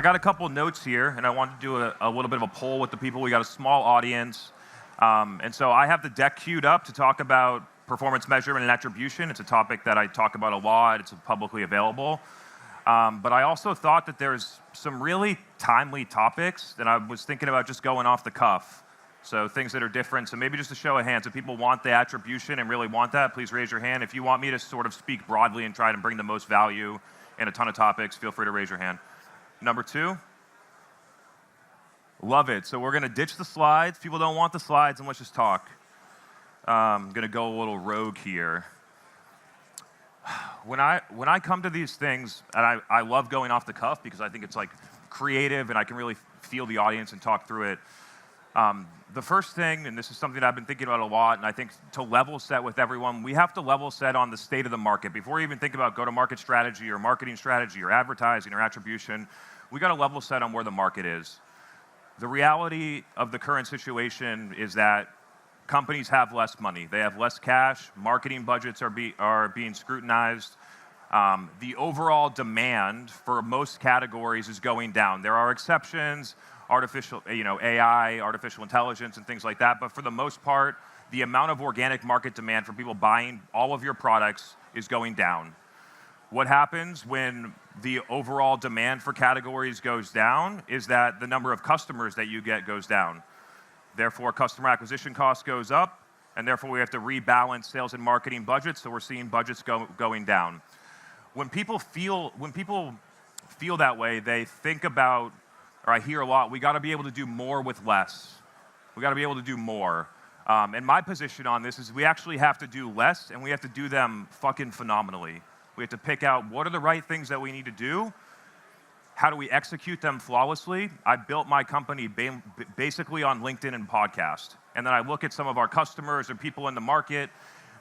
got a couple notes here, and I wanted to do a little bit of a poll with the people. We got a small audience, and so I have the deck queued up to talk about performance measurement and attribution. It's a topic that I talk about a lot. It's publicly available. But I also thought that there's some really timely topics that I was thinking about just going off the cuff. So things that are different. So maybe just a show of hands. If people want the attribution and really want that, please raise your hand. If you want me to sort of speak broadly and try to bring the most value in a ton of topics, feel free to raise your hand. Number 2. Love it. So we're going to ditch the slides. People don't want the slides, and let's just talk. I'm going to go a little rogue here. When I come to these things, and I love going off the cuff because I think it's like creative and I can really feel the audience and talk through it. The first thing, and this is something I've been thinking about a lot, and I think to level set with everyone, we have to level set on the state of the market. Before we even think about go-to-market strategy or marketing strategy or advertising or attribution, we got to level set on where the market is. The reality of the current situation is that companies have less money. They have less cash. Marketing budgets are being scrutinized. The overall demand for most categories is going down. There are exceptions, artificial, AI, artificial intelligence, and things like that. But for the most part, the amount of organic market demand for people buying all of your products is going down. What happens when the overall demand for categories goes down is that the number of customers that you get goes down. Therefore, customer acquisition cost goes up, and therefore we have to rebalance sales and marketing budgets, so we're seeing budgets going down. When people feel that way, they think about, or I hear a lot, we got to be able to do more with less. We got to be able to do more. And my position on this is we actually have to do less, and we have to do them fucking phenomenally. We have to pick out what are the right things that we need to do. How do we execute them flawlessly? I built my company basically on LinkedIn and podcast. And then I look at some of our customers or people in the market.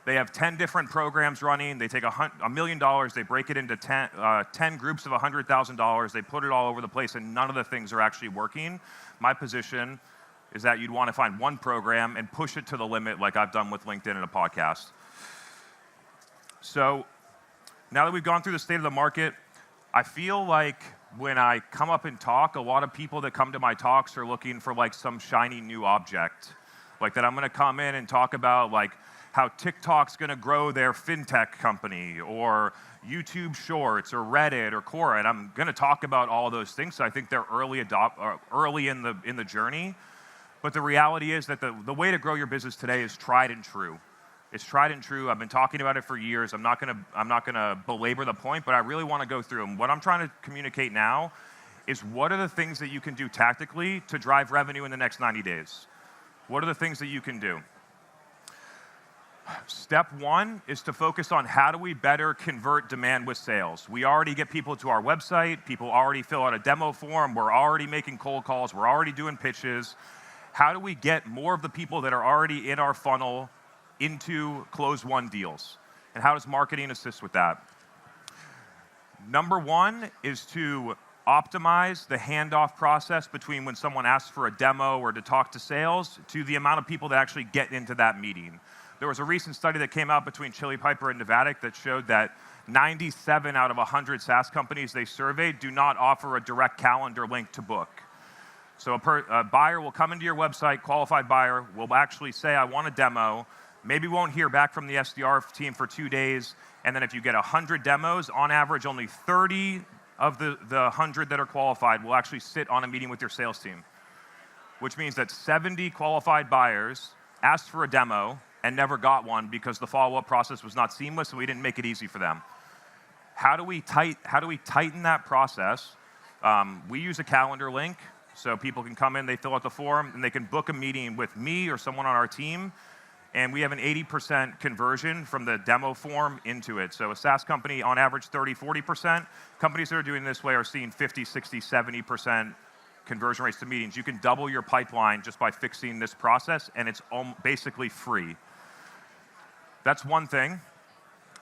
They have 10 different programs running. They take $1 million. They break it into 10 groups of $100,000. They put it all over the place, and none of the things are actually working. My position is that you'd want to find one program and push it to the limit like I've done with LinkedIn and a podcast. So now that we've gone through the state of the market, I feel like when I come up and talk, a lot of people that come to my talks are looking for like some shiny new object. Like that I'm going to come in and talk about like how TikTok's going to grow their fintech company or YouTube Shorts or Reddit or Quora. And I'm going to talk about all of those things. So I think they're early in the journey. But the reality is that the way to grow your business today is tried and true. It's tried and true. I've been talking about it for years. I'm not gonna belabor the point, but I really want to go through them. What I'm trying to communicate now is what are the things that you can do tactically to drive revenue in the next 90 days? What are the things that you can do? Step 1 is to focus on how do we better convert demand with sales. We already get people to our website. People already fill out a demo form. We're already making cold calls. We're already doing pitches. How do we get more of the people that are already in our funnel into close-won deals? And how does marketing assist with that? Number 1 is to optimize the handoff process between when someone asks for a demo or to talk to sales to the amount of people that actually get into that meeting. There was a recent study that came out between Chili Piper and Nevadic that showed that 97 out of 100 SaaS companies they surveyed do not offer a direct calendar link to book. So a buyer will come into your website, qualified buyer, will actually say, I want a demo. Maybe won't hear back from the SDR team for 2 days, and then if you get 100 demos, on average, only 30 of the 100 that are qualified will actually sit on a meeting with your sales team, which means that 70 qualified buyers asked for a demo and never got one because the follow-up process was not seamless and we didn't make it easy for them. How do we tighten that process? We use a calendar link, so people can come in, they fill out the form, and they can book a meeting with me or someone on our team. And we have an 80% conversion from the demo form into it. So a SaaS company, on average, 30, 40%. Companies that are doing this way are seeing 50, 60, 70% conversion rates to meetings. You can double your pipeline just by fixing this process, and it's basically free. That's one thing.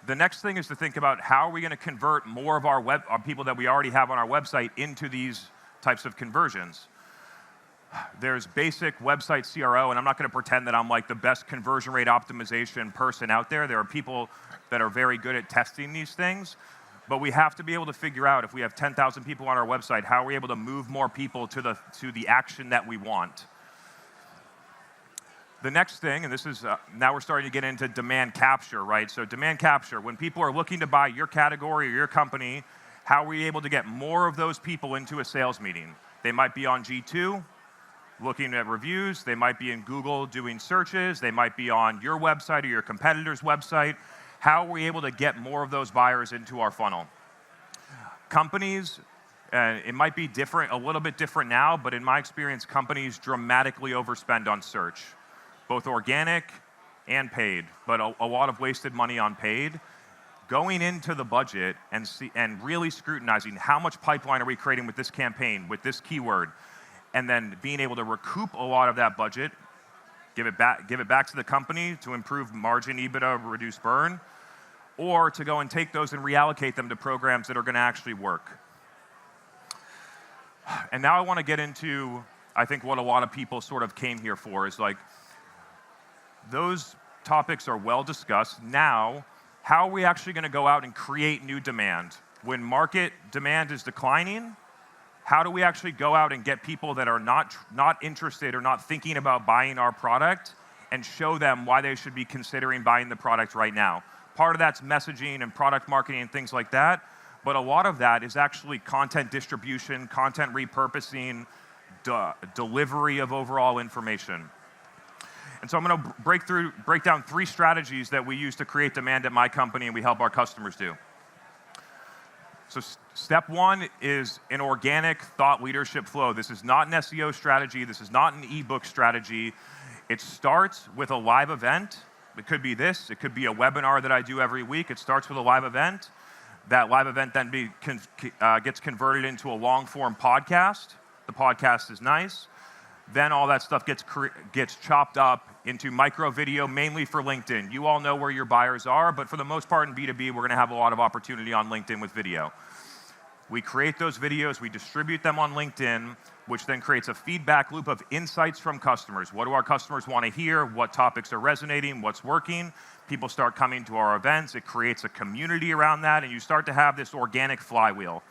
The next thing is to think about how are we going to convert more of our people that we already have on our website into these types of conversions. There's basic website CRO, and I'm not going to pretend that I'm like the best conversion rate optimization person out there. There are people that are very good at testing these things. But we have to be able to figure out, if we have 10,000 people on our website, how are we able to move more people to the action that we want? The next thing, and this is, now we're starting to get into demand capture, right? So demand capture, when people are looking to buy your category or your company, how are we able to get more of those people into a sales meeting? They might be on G2, looking at reviews. They might be in Google doing searches. They might be on your website or your competitor's website. How are we able to get more of those buyers into our funnel? Companies, it might be different, a little bit different now, but in my experience, companies dramatically overspend on search, both organic and paid, but a lot of wasted money on paid. Going into the budget and really scrutinizing how much pipeline are we creating with this campaign, with this keyword, and then being able to recoup a lot of that budget, give it back to the company to improve margin, EBITDA, reduce burn, or to go and take those and reallocate them to programs that are going to actually work. And now I want to get into, I think, what a lot of people sort of came here for, is like, those topics are well discussed. Now, how are we actually going to go out and create new demand? When market demand is declining, how do we actually go out and get people that are not interested or not thinking about buying our product and show them why they should be considering buying the product right now? Part of that's messaging and product marketing and things like that, but a lot of that is actually content distribution, content repurposing, delivery of overall information. And so I'm going to break down 3 strategies that we use to create demand at my company and we help our customers do. So step 1 is an organic thought leadership flow. This is not an SEO strategy. This is not an ebook strategy. It starts with a live event. It could be this. It could be a webinar that I do every week. It starts with a live event. That live event then gets converted into a long-form podcast. The podcast is nice. Then all that stuff gets chopped up into micro video, mainly for LinkedIn. You all know where your buyers are, but for the most part in B2B, we're going to have a lot of opportunity on LinkedIn with video. We create those videos, we distribute them on LinkedIn, which then creates a feedback loop of insights from customers. What do our customers want to hear? What topics are resonating? What's working? People start coming to our events. It creates a community around that, and you start to have this organic flywheel.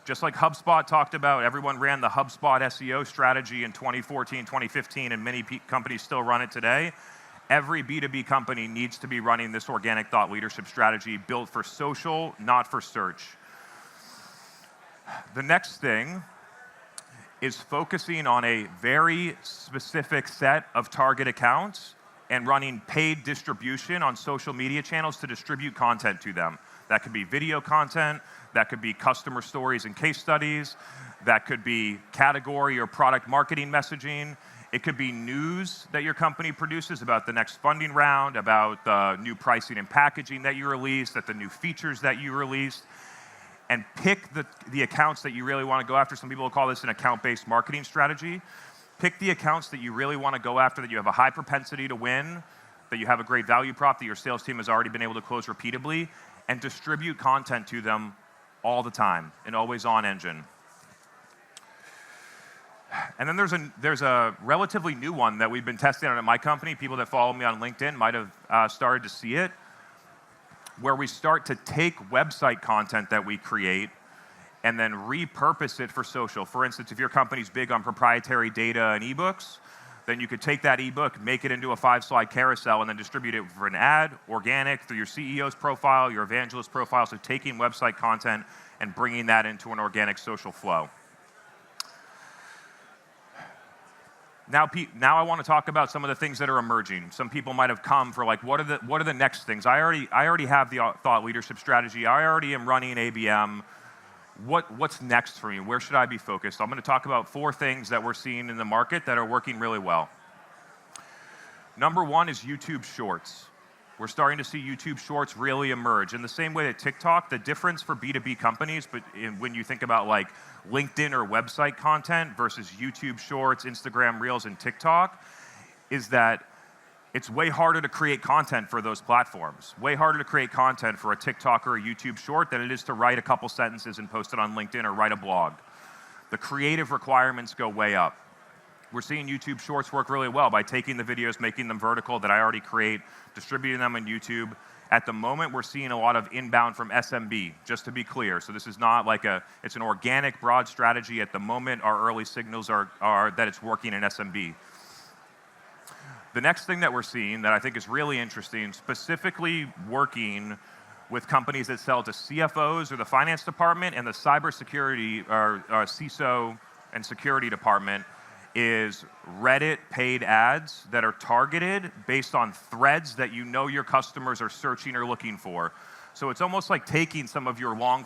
Just like HubSpot talked about, everyone ran the HubSpot SEO strategy in 2014, 2015, and many companies still run it today. Every B2B company needs to be running this organic thought leadership strategy built for social, not for search. The next thing is focusing on a very specific set of target accounts and running paid distribution on social media channels to distribute content to them. That could be video content, that could be customer stories and case studies, that could be category or product marketing messaging. It could be news that your company produces about the next funding round, about the new pricing and packaging that you released, the new features that you released, and pick the accounts that you really want to go after. Some people will call this an account-based marketing strategy. Pick the accounts that you really want to go after, that you have a high propensity to win, that you have a great value prop that your sales team has already been able to close repeatably, and distribute content to them all the time, an always-on engine. And then there's a relatively new one that we've been testing out at my company. People that follow me on LinkedIn might have started to see it, where we start to take website content that we create and then repurpose it for social. For instance, if your company's big on proprietary data and ebooks, then you could take that ebook, make it into a 5-slide carousel, and then distribute it for an ad, organic, through your CEO's profile, your evangelist profile. So taking website content and bringing that into an organic social flow. Now I want to talk about some of the things that are emerging. Some people might have come for like, what are the next things? I already have the thought leadership strategy. I already am running ABM. What's next for me? Where should I be focused? I'm going to talk about 4 things that we're seeing in the market that are working really well. Number 1 is YouTube Shorts. We're starting to see YouTube Shorts really emerge. In the same way that TikTok, the difference for B2B companies, but when you think about like LinkedIn or website content versus YouTube Shorts, Instagram Reels, and TikTok, is that it's way harder to create content for those platforms. Way harder to create content for a TikTok or a YouTube Short than it is to write a couple sentences and post it on LinkedIn or write a blog. The creative requirements go way up. We're seeing YouTube Shorts work really well by taking the videos, making them vertical that I already create, distributing them on YouTube. At the moment, we're seeing a lot of inbound from SMB, just to be clear. So this is not like it's an organic, broad strategy. At the moment, our early signals are that it's working in SMB. The next thing that we're seeing that I think is really interesting, specifically working with companies that sell to CFOs or the finance department and the cybersecurity or CISO and security department, is Reddit paid ads that are targeted based on threads that you know your customers are searching or looking for. So it's almost like taking some of your long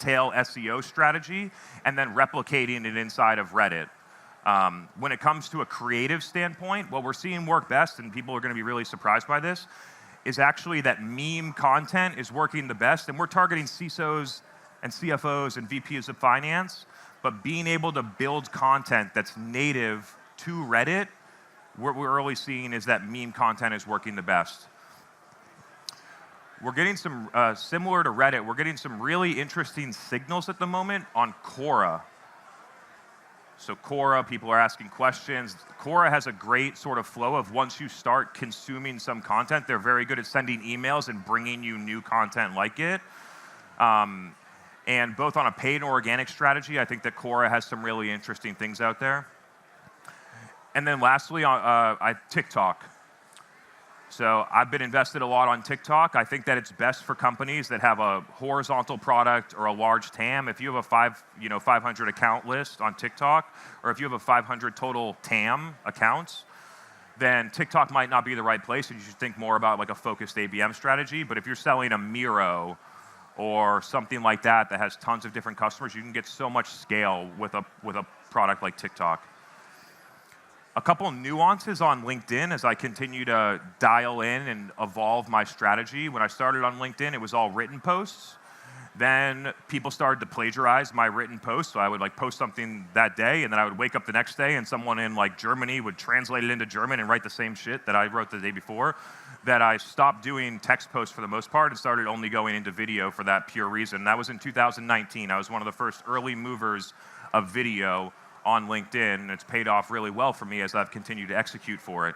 tail SEO strategy and then replicating it inside of Reddit. When it comes to a creative standpoint, what we're seeing work best, and people are going to be really surprised by this, is actually that meme content is working the best. And we're targeting CISOs and CFOs and VPs of finance. But being able to build content that's native to Reddit, what we're early seeing is that meme content is working the best. We're getting some, similar to Reddit, we're getting some really interesting signals at the moment on Quora. So Quora, people are asking questions. Quora has a great sort of flow of once you start consuming some content, they're very good at sending emails and bringing you new content like it. And both on a paid and organic strategy, I think that Quora has some really interesting things out there. And then lastly, TikTok. So I've been invested a lot on TikTok. I think that it's best for companies that have a horizontal product or a large TAM. If you have a 500 account list on TikTok, or if you have a 500 total TAM accounts, then TikTok might not be the right place, and you should think more about like a focused ABM strategy. But if you're selling a Miro or something like that that has tons of different customers, you can get so much scale with a product like TikTok. A couple nuances on LinkedIn as I continue to dial in and evolve my strategy. When I started on LinkedIn, it was all written posts. Then people started to plagiarize my written posts, so I would like post something that day, and then I would wake up the next day and someone in like Germany would translate it into German and write the same shit that I wrote the day before. That I stopped doing text posts for the most part and started only going into video for that pure reason. That was in 2019. I was one of the first early movers of video on LinkedIn, and it's paid off really well for me as I've continued to execute for it.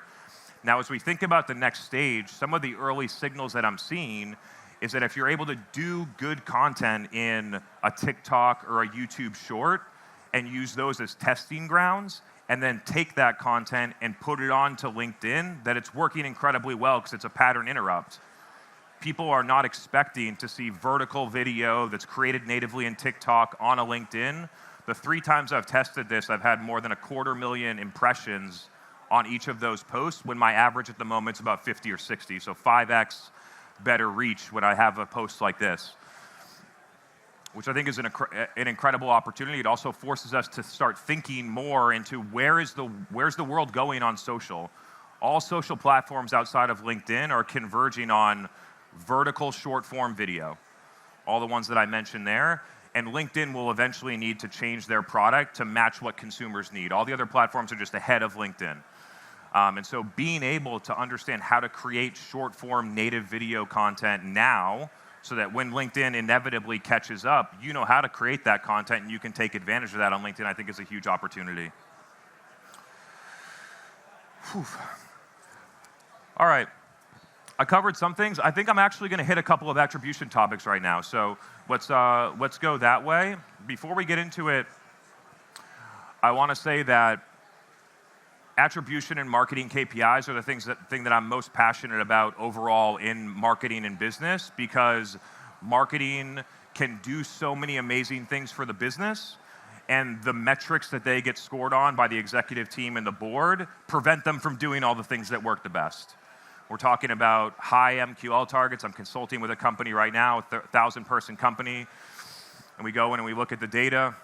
Now, as we think about the next stage, some of the early signals that I'm seeing is that if you're able to do good content in a TikTok or a YouTube short and use those as testing grounds, and then take that content and put it onto LinkedIn, that it's working incredibly well because it's a pattern interrupt. People are not expecting to see vertical video that's created natively in TikTok on a LinkedIn. The 3 times I've tested this, I've had more than 250,000 impressions on each of those posts, when my average at the moment is about 50 or 60. So 5x better reach when I have a post like this, which I think is an incredible opportunity. It also forces us to start thinking more into where's the world going on social. All social platforms outside of LinkedIn are converging on vertical short form video, all the ones that I mentioned there. And LinkedIn will eventually need to change their product to match what consumers need. All the other platforms are just ahead of LinkedIn. And so being able to understand how to create short form native video content now, so that when LinkedIn inevitably catches up, you know how to create that content and you can take advantage of that on LinkedIn, I think is a huge opportunity. Whew. All right. I covered some things. I think I'm actually going to hit a couple of attribution topics right now. So let's go that way. Before we get into it, I want to say that attribution and marketing KPIs are the thing that I'm most passionate about overall in marketing and business, because marketing can do so many amazing things for the business, and the metrics that they get scored on by the executive team and the board prevent them from doing all the things that work the best. We're talking about high MQL targets. I'm consulting with a company right now, a 1,000-person company, and we go in and we look at the data,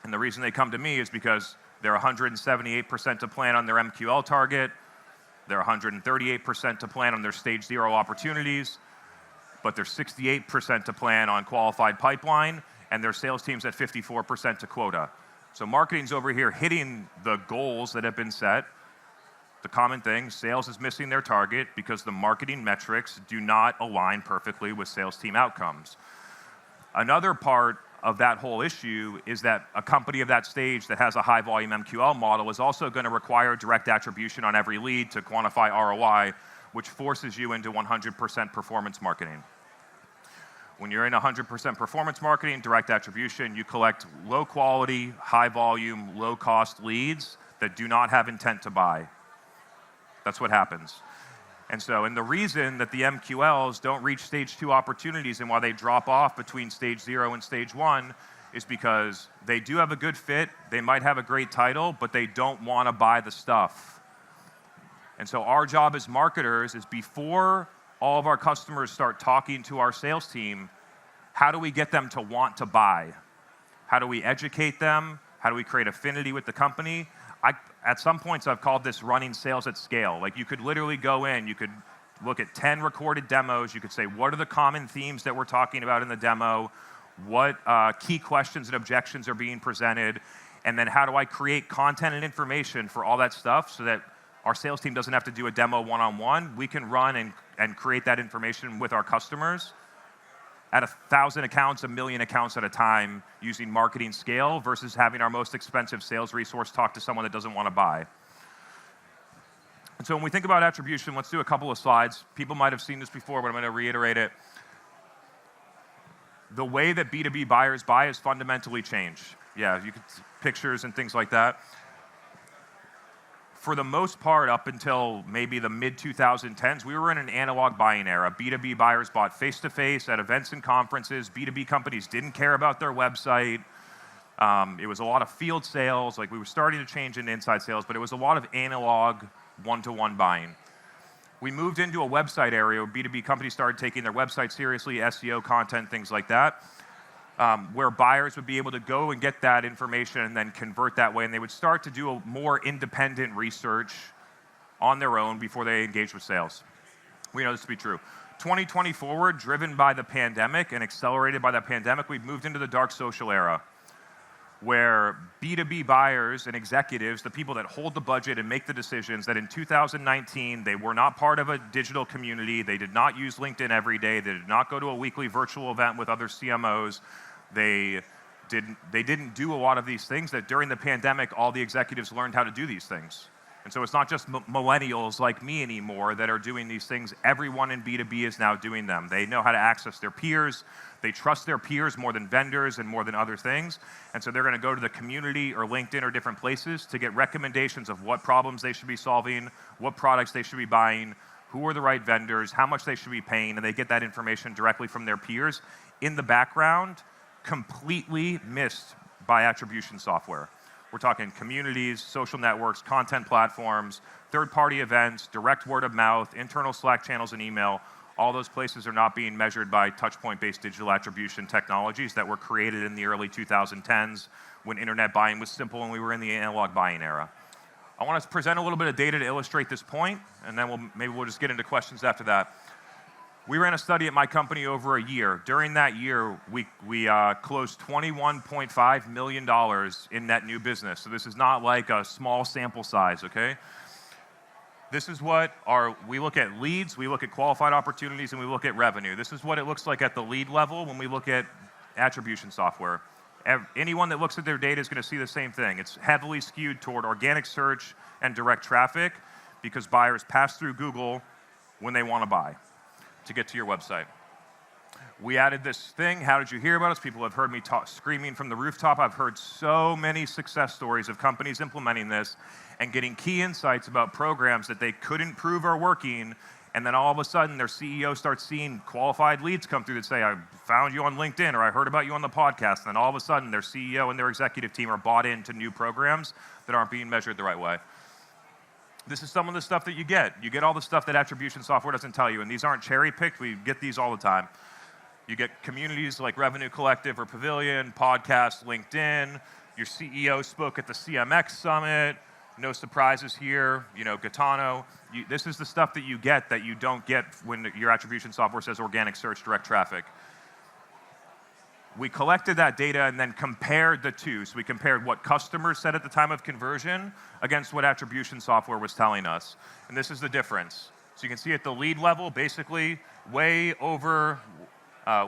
and the reason they come to me is because they're 178% to plan on their MQL target. They're 138% to plan on their stage 0 opportunities, but they're 68% to plan on qualified pipeline, and their sales team's at 54% to quota. So marketing's over here hitting the goals that have been set. The common thing, sales is missing their target because the marketing metrics do not align perfectly with sales team outcomes. Another part of that whole issue is that a company of that stage that has a high volume MQL model is also going to require direct attribution on every lead to quantify ROI, which forces you into 100% performance marketing. When you're in 100% performance marketing, direct attribution, you collect low quality, high volume, low cost leads that do not have intent to buy. That's what happens. And the reason that the MQLs don't reach stage 2 opportunities and why they drop off between stage 0 and stage 1 is because they do have a good fit, they might have a great title, but they don't want to buy the stuff. And so our job as marketers is, before all of our customers start talking to our sales team, how do we get them to want to buy? How do we educate them? How do we create affinity with the company? At some points, I've called this running sales at scale. Like, you could literally go in, you could look at 10 recorded demos, you could say, what are the common themes that we're talking about in the demo? What key questions and objections are being presented? And then how do I create content and information for all that stuff so that our sales team doesn't have to do a demo one-on-one? We can run and create that information with our customers at 1,000 accounts, 1,000,000 accounts at a time, using marketing scale versus having our most expensive sales resource talk to someone that doesn't want to buy. And so when we think about attribution, let's do a couple of slides. People might have seen this before, but I'm going to reiterate it. The way that B2B buyers buy has fundamentally changed. Yeah, you could see pictures and things like that. For the most part, up until maybe the mid-2010s, we were in an analog buying era. B2B buyers bought face-to-face at events and conferences. B2B companies didn't care about their website. It was a lot of field sales. Like, we were starting to change into inside sales, but it was a lot of analog one-to-one buying. We moved into a website area where B2B companies started taking their website seriously, SEO content, things like that, where buyers would be able to go and get that information and then convert that way, and they would start to do a more independent research on their own before they engage with sales. We know this to be true. 2020 forward, driven by the pandemic and accelerated by the pandemic, we've moved into the dark social era, where B2B buyers and executives, the people that hold the budget and make the decisions, that in 2019, they were not part of a digital community, they did not use LinkedIn every day, they did not go to a weekly virtual event with other CMOs, they didn't do a lot of these things, that during the pandemic, all the executives learned how to do these things. And so it's not just millennials like me anymore that are doing these things. Everyone in B2B is now doing them. They know how to access their peers. They trust their peers more than vendors and more than other things. And so they're going to go to the community or LinkedIn or different places to get recommendations of what problems they should be solving, what products they should be buying, who are the right vendors, how much they should be paying, and they get that information directly from their peers in the background, completely missed by attribution software. We're talking communities, social networks, content platforms, third-party events, direct word of mouth, internal Slack channels and email. All those places are not being measured by touchpoint-based digital attribution technologies that were created in the early 2010s when internet buying was simple and we were in the analog buying era. I want to present a little bit of data to illustrate this point, and then maybe we'll just get into questions after that. We ran a study at my company over a year. During that year, we closed $21.5 million in net new business. So this is not like a small sample size, okay? This is what we look at leads, we look at qualified opportunities, and we look at revenue. This is what it looks like at the lead level when we look at attribution software. Anyone that looks at their data is going to see the same thing. It's heavily skewed toward organic search and direct traffic because buyers pass through Google when they want to buy to get to your website. We added this thing, how did you hear about us? People have heard me screaming from the rooftop. I've heard so many success stories of companies implementing this and getting key insights about programs that they couldn't prove are working, and then all of a sudden their CEO starts seeing qualified leads come through that say, I found you on LinkedIn, or I heard about you on the podcast, and then all of a sudden their CEO and their executive team are bought into new programs that aren't being measured the right way. This is some of the stuff that you get. You get all the stuff that attribution software doesn't tell you, and these aren't cherry-picked. We get these all the time. You get communities like Revenue Collective or Pavilion, podcasts, LinkedIn. Your CEO spoke at the CMX Summit. No surprises here. Gaetano. This is the stuff that you get that you don't get when your attribution software says organic search, direct traffic. We collected that data and then compared the two. So we compared what customers said at the time of conversion against what attribution software was telling us. And this is the difference. So you can see at the lead level, basically way over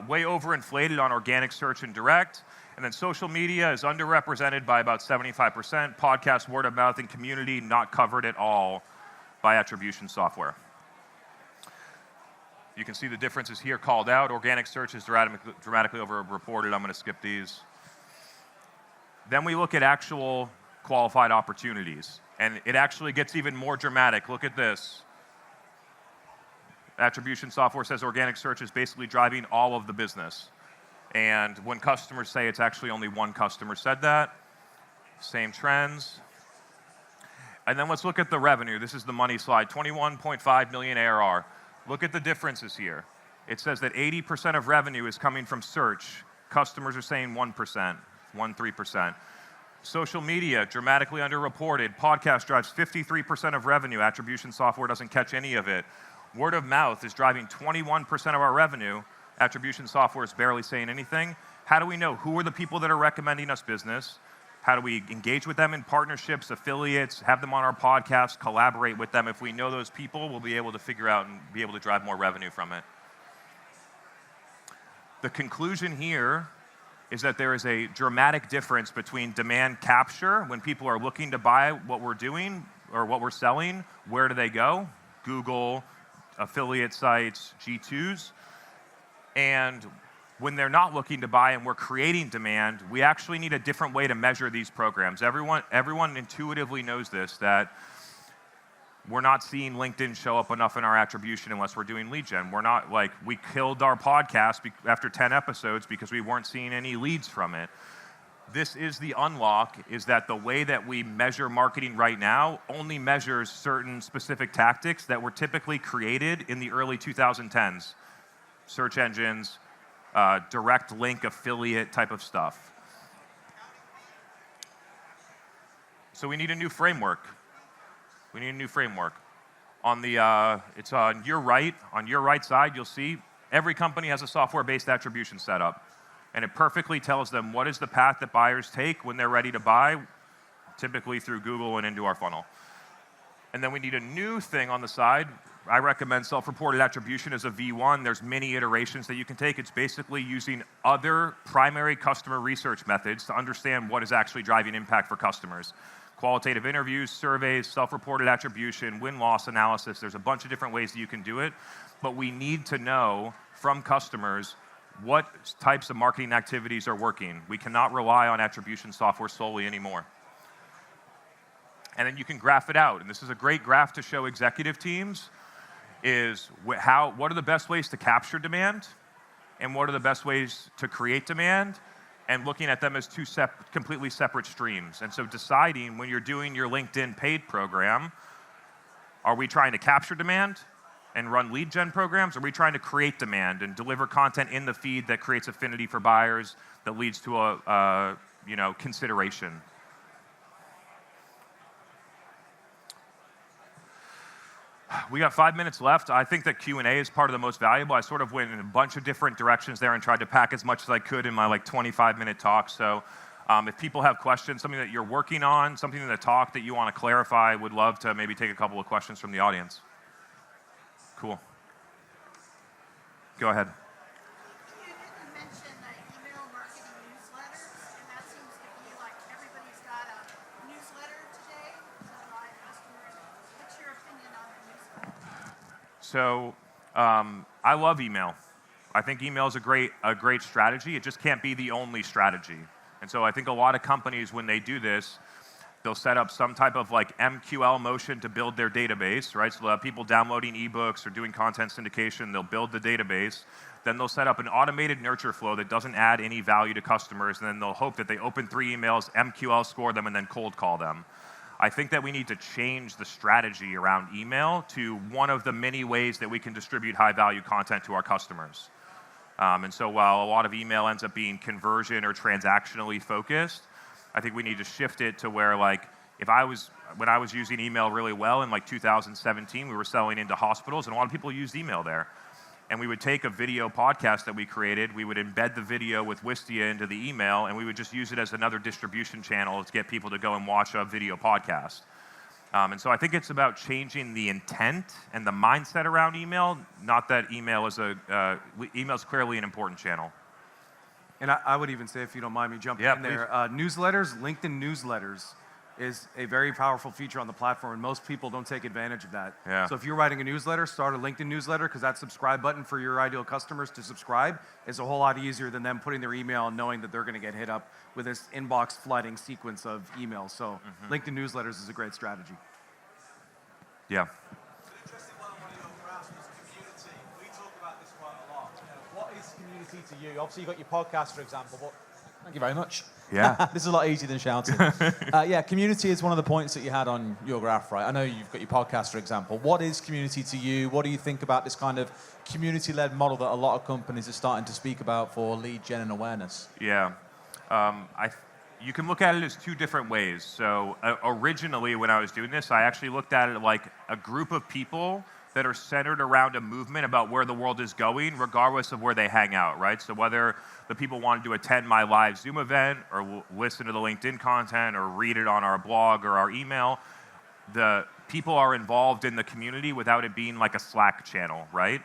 way overinflated on organic search and direct. And then social media is underrepresented by about 75%. Podcast, word of mouth, and community not covered at all by attribution software. You can see the differences here called out. Organic search is dramatically overreported. I'm going to skip these. Then we look at actual qualified opportunities. And it actually gets even more dramatic. Look at this. Attribution software says organic search is basically driving all of the business. And when customers say it's actually only one customer said that, same trends. And then let's look at the revenue. This is the money slide, 21.5 million ARR. Look at the differences here. It says that 80% of revenue is coming from search. Customers are saying 1%, 3%. Social media, dramatically underreported. Podcast drives 53% of revenue. Attribution software doesn't catch any of it. Word of mouth is driving 21% of our revenue. Attribution software is barely saying anything. How do we know who are the people that are recommending us business? How do we engage with them in partnerships, affiliates, have them on our podcast, collaborate with them? If we know those people, we'll be able to figure out and be able to drive more revenue from it. The conclusion here is that there is a dramatic difference between demand capture, when people are looking to buy what we're doing or what we're selling, where do they go? Google, affiliate sites, G2s. And when they're not looking to buy and we're creating demand, we actually need a different way to measure these programs. Everyone intuitively knows this, that we're not seeing LinkedIn show up enough in our attribution unless we're doing lead gen. We're not like, we killed our podcast after 10 episodes because we weren't seeing any leads from it. This is the unlock, is that the way that we measure marketing right now only measures certain specific tactics that were typically created in the early 2010s. Search engines, direct link affiliate type of stuff. So we need a new framework. We need a new framework. On the, it's on your right side, you'll see every company has a software-based attribution setup. And it perfectly tells them what is the path that buyers take when they're ready to buy, typically through Google and into our funnel. And then we need a new thing on the side. I recommend self-reported attribution as a V1. There's many iterations that you can take. It's basically using other primary customer research methods to understand what is actually driving impact for customers. Qualitative interviews, surveys, self-reported attribution, win-loss analysis. There's a bunch of different ways that you can do it. But we need to know from customers what types of marketing activities are working. We cannot rely on attribution software solely anymore. And then you can graph it out. And this is a great graph to show executive teams, is what are the best ways to capture demand, and what are the best ways to create demand, and looking at them as two completely separate streams. And so deciding when you're doing your LinkedIn paid program, are we trying to capture demand and run lead gen programs? Or are we trying to create demand and deliver content in the feed that creates affinity for buyers that leads to a consideration? We got 5 minutes left. I think that Q&A is part of the most valuable. I sort of went in a bunch of different directions there and tried to pack as much as I could in my 25-minute talk. So if people have questions, something that you're working on, something in the talk that you want to clarify, would love to maybe take a couple of questions from the audience. Cool. Go ahead. You didn't mention email marketing newsletters, and that seems to be like everybody's got a newsletter today. So I asked you, what's your opinion on the newsletter? So I love email. I think email is a great strategy. It just can't be the only strategy. And so I think a lot of companies, when they do this, they'll set up some type of MQL motion to build their database, right? So they'll have people downloading ebooks or doing content syndication. They'll build the database. Then they'll set up an automated nurture flow that doesn't add any value to customers. And then they'll hope that they open 3 emails, MQL score them, and then cold call them. I think that we need to change the strategy around email to one of the many ways that we can distribute high-value content to our customers. And so while a lot of email ends up being conversion or transactionally focused, I think we need to shift it to where, when I was using email really well in 2017, we were selling into hospitals, and a lot of people used email there. And we would take a video podcast that we created, we would embed the video with Wistia into the email, and we would just use it as another distribution channel to get people to go and watch a video podcast. And so I think it's about changing the intent and the mindset around email, not that email is email's clearly an important channel. And I would even say, if you don't mind me jumping in there, newsletters, LinkedIn newsletters is a very powerful feature on the platform, and most people don't take advantage of that. Yeah. So if you're writing a newsletter, start a LinkedIn newsletter, because that subscribe button for your ideal customers to subscribe is a whole lot easier than them putting their email and knowing that they're going to get hit up with this inbox flooding sequence of emails. So LinkedIn newsletters is a great strategy. Yeah. An interesting one on one of your graphs was community. We talk about this quite a lot. What is community to you? Obviously, you've got your podcast, for example, but thank you very much. Yeah. This is a lot easier than shouting. Yeah, community is one of the points that you had on your graph, right? I know you've got your podcast, for example. What is community to you? What do you think about this kind of community-led model that a lot of companies are starting to speak about for lead gen and awareness? Yeah. You can look at it as two different ways. So originally, when I was doing this, I actually looked at it like a group of people that are centered around a movement about where the world is going, regardless of where they hang out, right? So whether the people wanted to attend my live Zoom event or listen to the LinkedIn content or read it on our blog or our email, the people are involved in the community without it being like a Slack channel, right?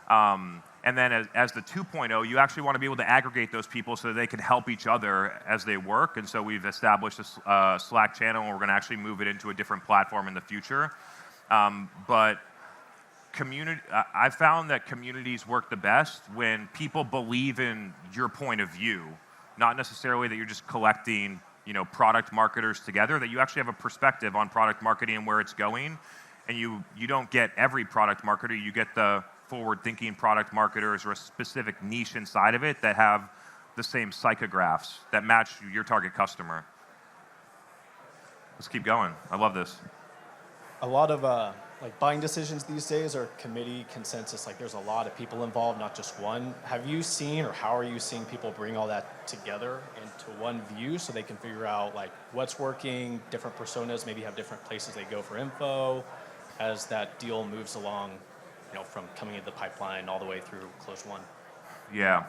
And then as the 2.0, you actually want to be able to aggregate those people so that they can help each other as they work. And so we've established a Slack channel, and we're going to actually move it into a different platform in the future. But I found that communities work the best when people believe in your point of view, not necessarily that you're just collecting, product marketers together, that you actually have a perspective on product marketing and where it's going. And you don't get every product marketer, you get the forward-thinking product marketers or a specific niche inside of it that have the same psychographs that match your target customer. Let's keep going. I love this. A lot of buying decisions these days are committee consensus. Like, there's a lot of people involved, not just one. Have you seen, or how are you seeing people bring all that together into one view so they can figure out what's working, different personas, maybe have different places they go for info as that deal moves along, from coming into the pipeline all the way through close one? Yeah,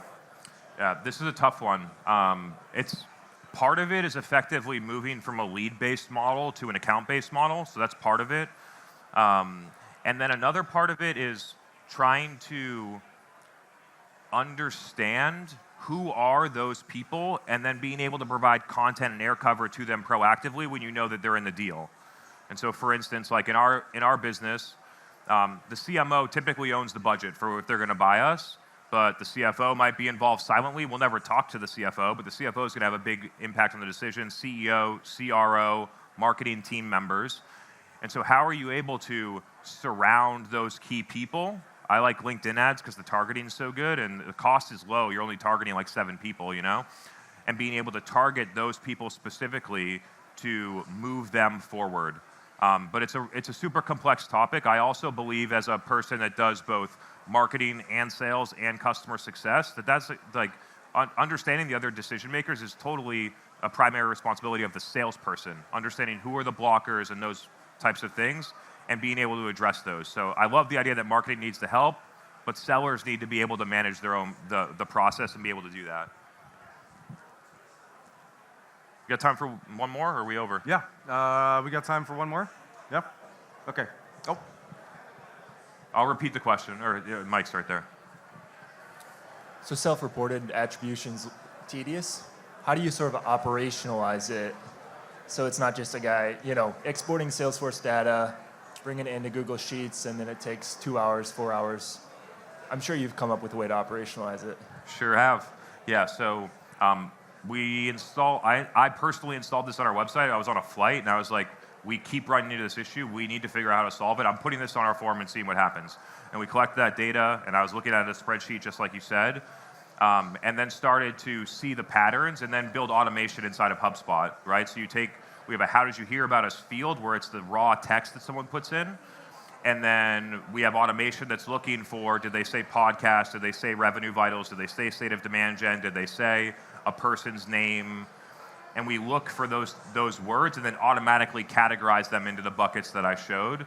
this is a tough one. It's part of it is effectively moving from a lead-based model to an account-based model, so that's part of it. And then another part of it is trying to understand who are those people and then being able to provide content and air cover to them proactively when you know that they're in the deal. And so, for instance, like in our business, the CMO typically owns the budget for if they're going to buy us, but the CFO might be involved silently. We'll never talk to the CFO, but the CFO is going to have a big impact on the decision, CEO, CRO, marketing team members. And so how are you able to surround those key people? I like LinkedIn ads because the targeting is so good and the cost is low. You're only targeting like 7 people, and being able to target those people specifically to move them forward. But it's a super complex topic. I also believe, as a person that does both marketing and sales and customer success, that's understanding the other decision makers is totally a primary responsibility of the salesperson. Understanding who are the blockers and those types of things, and being able to address those. So I love the idea that marketing needs to help, but sellers need to be able to manage their own the process and be able to do that. You got time for one more, or are we over? Yeah, we got time for one more? Yep. Okay. Oh. I'll repeat the question, or Mike's right there. So self-reported attribution's tedious. How do you sort of operationalize it so it's not just a guy, exporting Salesforce data, bringing it into Google Sheets, and then it takes 2 hours, 4 hours? I'm sure you've come up with a way to operationalize it. Sure have. Yeah, so I personally installed this on our website. I was on a flight, and I was like, we keep running into this issue. We need to figure out how to solve it. I'm putting this on our form and seeing what happens. And we collected that data, and I was looking at a spreadsheet just like you said, and then started to see the patterns and then build automation inside of HubSpot, right? So we have a how did you hear about us field where it's the raw text that someone puts in. And then we have automation that's looking for, did they say podcast? Did they say revenue vitals? Did they say state of demand gen? Did they say a person's name? And we look for those words and then automatically categorize them into the buckets that I showed.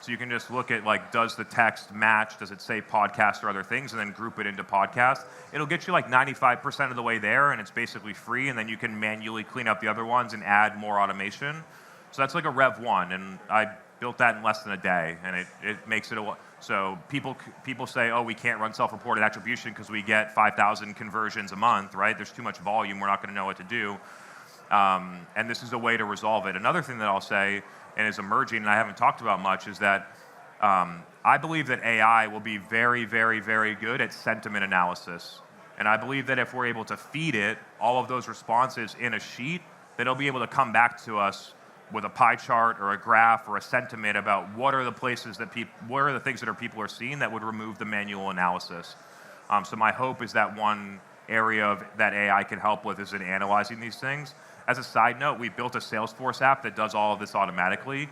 So you can just look at does the text match? Does it say podcast or other things? And then group it into podcast. It'll get you 95% of the way there, and it's basically free. And then you can manually clean up the other ones and add more automation. So that's like a Rev 1, and I built that in less than a day, and it makes it so people say, oh, we can't run self-reported attribution because we get 5,000 conversions a month, right? There's too much volume, we're not going to know what to do. And this is a way to resolve it. Another thing that I'll say, and is emerging, and I haven't talked about much, is that I believe that AI will be very, very, very good at sentiment analysis. And I believe that if we're able to feed it all of those responses in a sheet, that it'll be able to come back to us with a pie chart or a graph or a sentiment about what are the places that what are the things that people are seeing that would remove the manual analysis. So my hope is that one area that AI can help with is in analyzing these things. As a side note, we built a Salesforce app that does all of this automatically.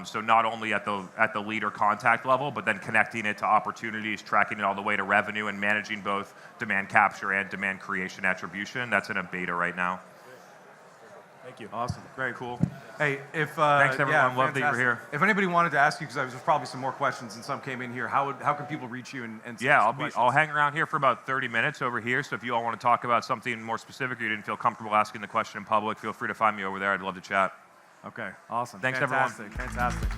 So not only at the leader contact level, but then connecting it to opportunities, tracking it all the way to revenue, and managing both demand capture and demand creation attribution. That's in a beta right now. Thank you. Awesome. Great. Cool. Hey, Thanks everyone. yeah, Love that you were here. If anybody wanted to ask you, because there's probably some more questions and some came in here, how can people reach you and Yeah, questions? I'll hang around here for about 30 minutes over here. So if you all want to talk about something more specific or you didn't feel comfortable asking the question in public, feel free to find me over there. I'd love to chat. Okay, awesome. Thanks, Fantastic. Fantastic.